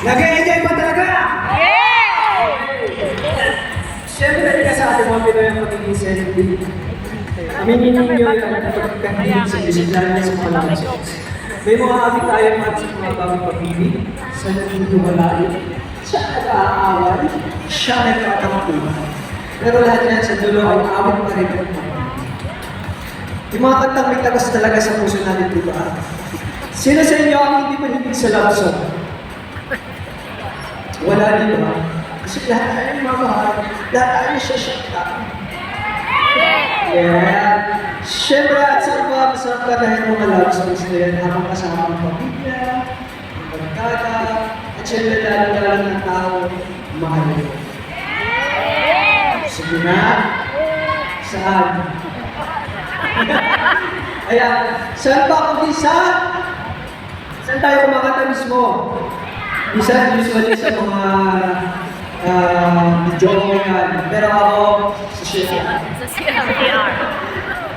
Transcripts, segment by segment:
Nag-e-enjoy ba talaga? Siyempre, ka sa ating mga Pinoy ang pagiging celebrity. Aminin ninyo yung pagkakahilig sa music lalo na sa mga lakas. May mga abit tayo at sa mga bagong pag-ibig, sa naghihiwalayo, siya nag-aaway, siya nagkakamakuha. Pero lahat yan sa dulo ay awit pa rin. Yung mga kantang may tagas talaga sa puso natin, di ba? Sino sa inyo ang hindi mahilig sa love song? Wala din ba? Kasi lahat tayo mamahal, lahat tayo siya. Yeah. Siyempre at saan ba, masarap ka dahil mga love songs na yan habang kasama ang pamilya, ang pagkaka, at siyempre lalo ng tao, mahal mo. Sige na. Saan? Ayan. Saan ba kung saan tayo kumakanta mismo? Minsan usually sa mga video yan. Pero ako sa CR. Sa CR.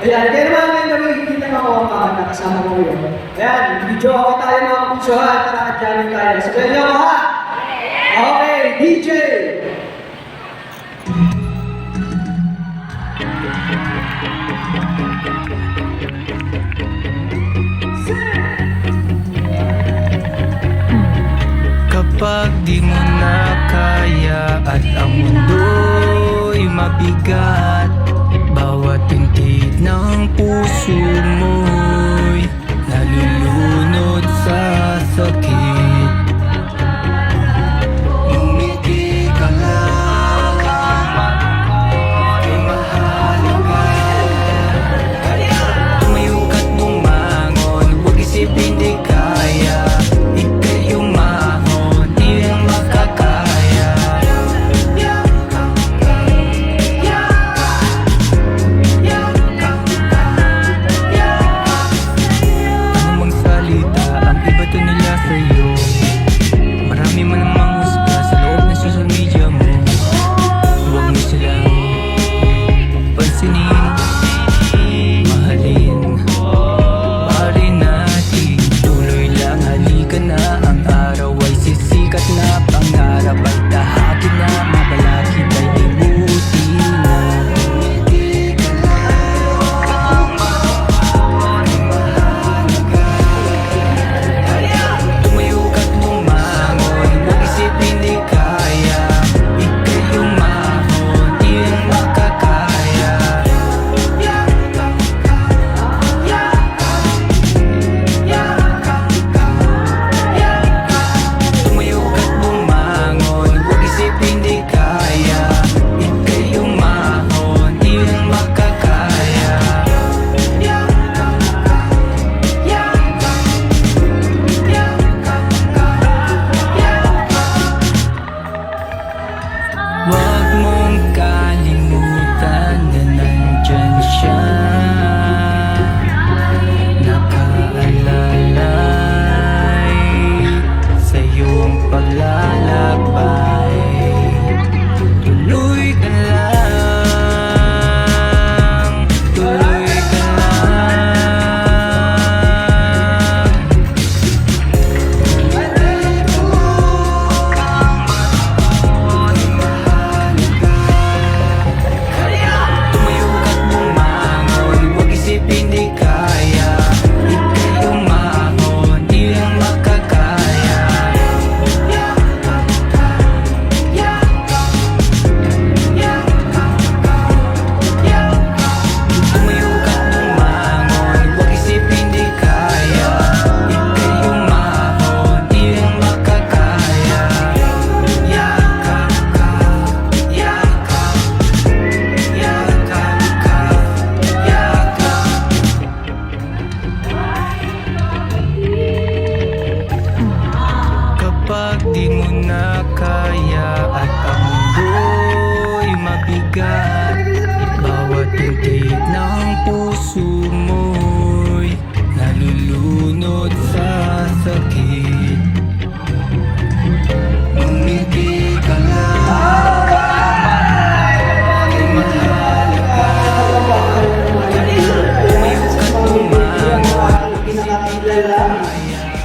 Ayan. Kaya naman ngayon hindi na ako kumakanta kasama ko yun. Ayan. Video ako tayo mga kusuhan. Tara at jamming tayo. Sabihin niyo ako ha? Okay. DJ! Kapag di mo na kaya at ang mundo'y mabigat, bawat tintig ng puso mo'y nalulunod sa sakit. Ngumiti ka lang, ay mahalaga. Tumayo ka't bumangon, huwag isipin di kaya. Ika'y umahon, di ang makakaya. Ano mang salita, ang iba to nila sa'yo. Marami man ang manghusga sa loob ng social media mo. Huwag mo silang pansinin, mahalin. Pari natin, tuloy lang, halika na. Ang araw ay sisikat na, pangarap ay tahakin na, mabalakid ay limutin na. Tumayo ka't bumangon, huwag isipin di kaya. Ika'y umahon, di ang makakaya. Tumayo ka't bumangon, huwag isipin di kaya. Ika'y umahon, di ang makakaya. Huwag mong kalimutan na nandyan siya, nakaalalay sa iyong paglalakbay. Tuloy ka lang, tuloy ka lang. Tumayo ka't bumangon, huwag isipin di kaya. Ika'y umahon, di ang makakaya. Tumayo ka't bumangon, huwag isipin di kaya. Ika'y umahon, di ang makakaya. Yakap ka, yakap, yakap ka, yakap. Kapag di mo na kaya at ang mundo'y mabigat, bawat tintig ng puso mo'y nalulunod sa sakit. Ngumiti ka lang, ay mahalaga. Tumayo ka't bumangon, Pinakakilala,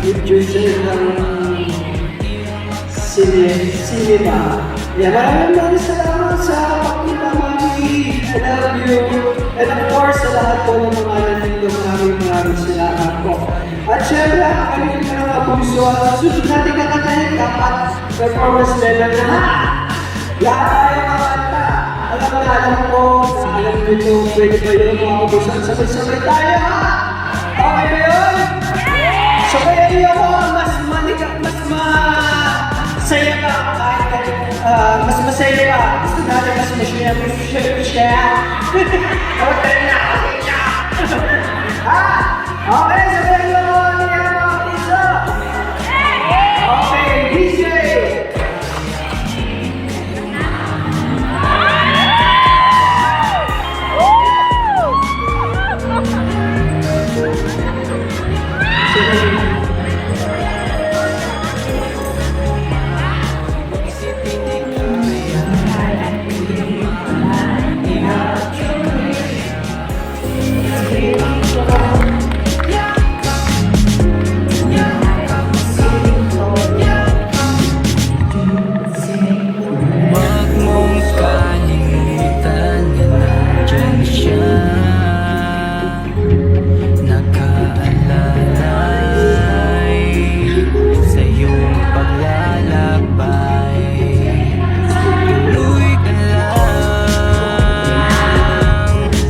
producer ng Cinema. Yeah, maraming salamat sa pagkita, Mami. I love you. And of course, sa lahat po ng mga nandito, maraming salamat po. At syempre, ang kanyang mga puso at susunod natin kakatahin dapat performance level na lahat tayo kakanta. Alam ko, alam nyo ito, pwede ba yun mga kabusan? Sabay-sabay tayo, ha? Okay ba yun? So kaya niyo ako, mas masaya ka, mas masaya ka. Gusto natin mas masaya. Okay na, ha? Okay, sabihin niyo ako niya mga piso. Okay, DJ. Huwag mong kalimutan na nandyan siya, nakaalalay sa iyong paglalakbay. Tuloy ka lang,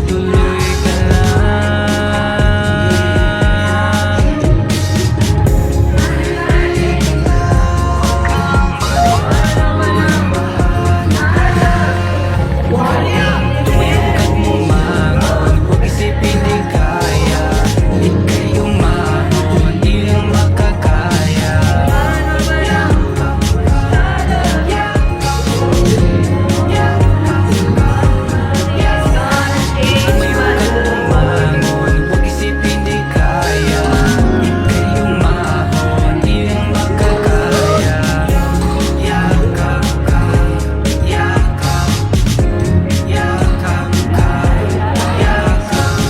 tuloy ka lang. Umangon, huwag isipin di kaya. Ika'y umahon, di lang makakaya. Umangon, huwag isipin di kaya. Ika'y umahon, di lang makakaya. Yakap ka, yakap, yakap ka, yakap.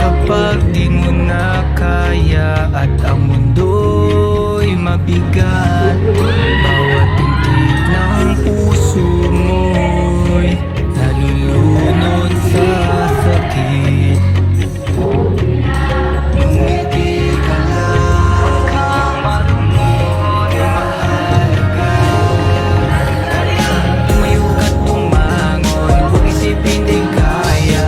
Kapag di mo na kaya at ang mundo'y mabigat, bawat tintig ng puso mo'y nalulunod sa sakit. Ngumiti ka lang, marunong mahal ka. Tumayo ka't tumangon, huwag isipin di kaya.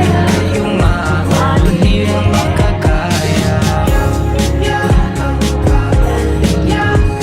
Ika'y umahon, di lang makakaya. Yakap ka, yakap.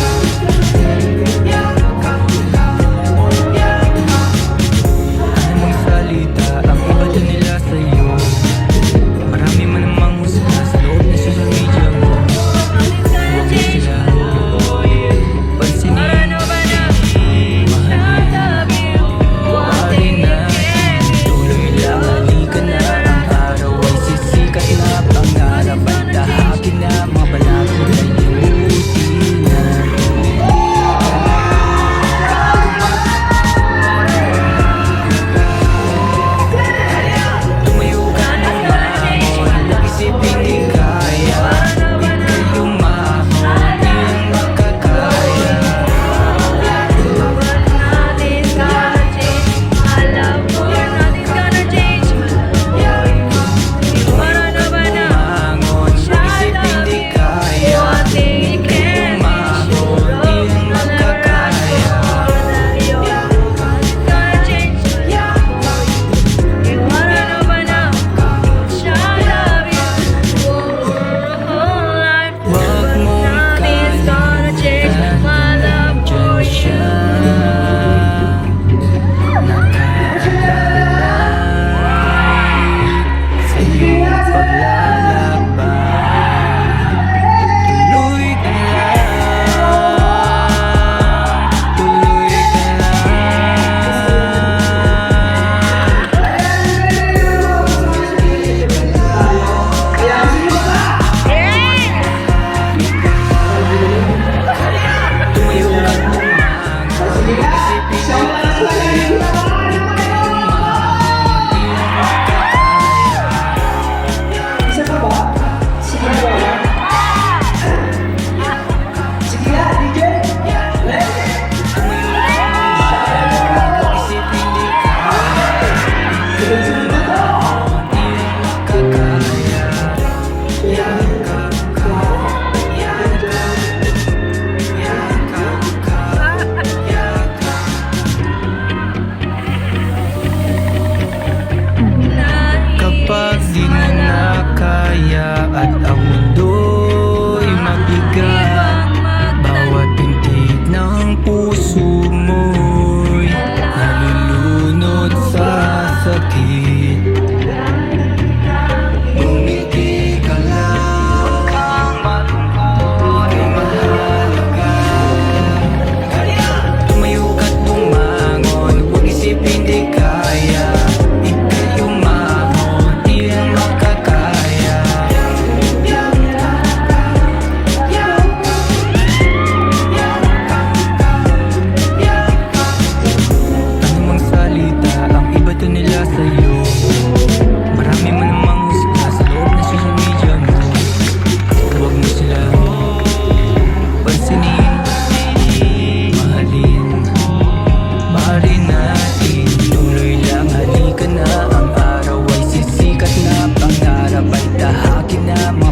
na